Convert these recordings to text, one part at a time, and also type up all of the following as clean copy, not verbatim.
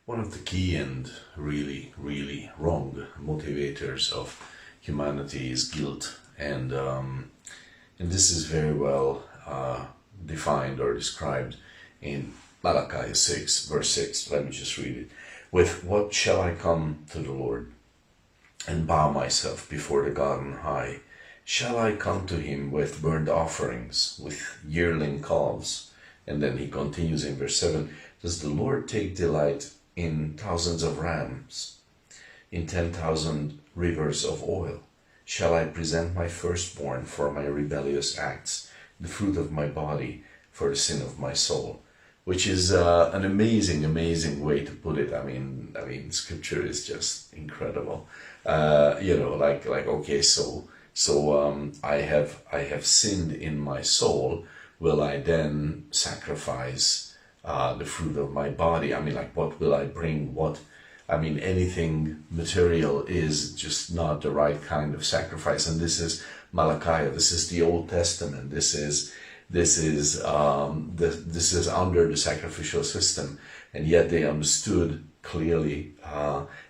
One of the key and really, really wrong motivators of humanity is guilt, and this is very well defined or described in Malachi 6, verse 6. Let me just read it. With what shall I come to the Lord and bow myself before the God on high? Shall I come to him with burnt offerings, with yearling calves? And then he continues in verse 7, does the Lord take delight in thousands of rams, in 10,000 rivers of oil? Shall I present my firstborn for my rebellious acts, the fruit of my body for the sin of my soul? Which is an amazing, amazing way to put it. I mean, Scripture is just incredible. Okay, so I have sinned in my soul. Will I then sacrifice the fruit of my body? I mean, like, what will I bring? Anything material is just not the right kind of sacrifice. And this is Malachi. This is the Old Testament. This is under the sacrificial system, and yet they understood clearly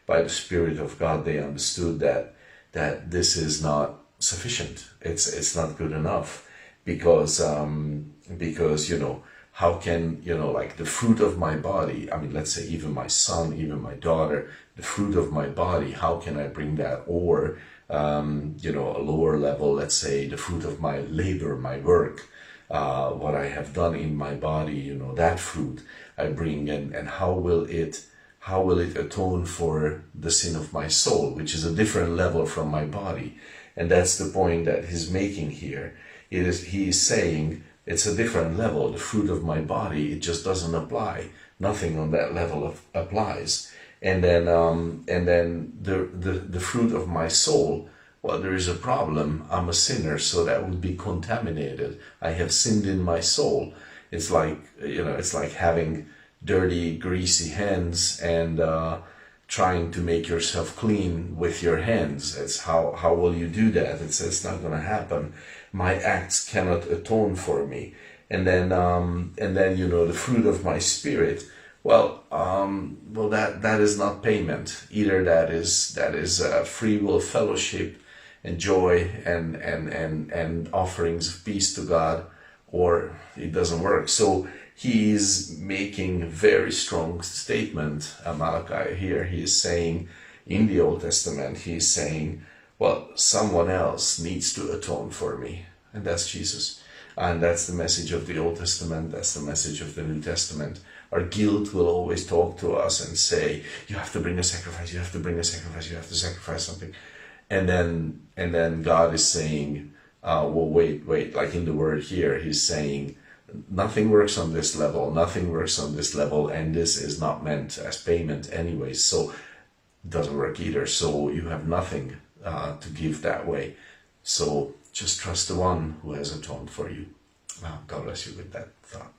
by the Spirit of God. They understood that this is not sufficient. It's not good enough, because how can like the fruit of my body? I mean, let's say even my son, even my daughter, the fruit of my body. How can I bring that? Or a lower level, let's say the fruit of my labor, my work. What I have done in my body, that fruit I bring, and how will it atone for the sin of my soul, which is a different level from my body? And that's the point that he's making here. He is saying it's a different level. The fruit of my body, it just doesn't apply. Nothing on that level applies. And then the fruit of my soul. Well, there is a problem. I'm a sinner, so that would be contaminated. I have sinned in my soul. It's like, it's like having dirty, greasy hands and trying to make yourself clean with your hands. It's how will you do that? It's not going to happen. My acts cannot atone for me. And then the fruit of my spirit. Well, that is not payment either. That is free will fellowship and joy and offerings of peace to God, or it doesn't work. So he is making a very strong statement, Malachi here. He is saying, in the Old Testament, he is saying, well, someone else needs to atone for me, and that's Jesus. And that's the message of the Old Testament, that's the message of the New Testament. Our guilt will always talk to us and say, you have to bring a sacrifice, you have to bring a sacrifice, you have to sacrifice something. And then God is saying, wait, like in the word here, he's saying, nothing works on this level, and this is not meant as payment anyway, so it doesn't work either. So you have nothing to give that way. So just trust the one who has atoned for you. God bless you with that thought.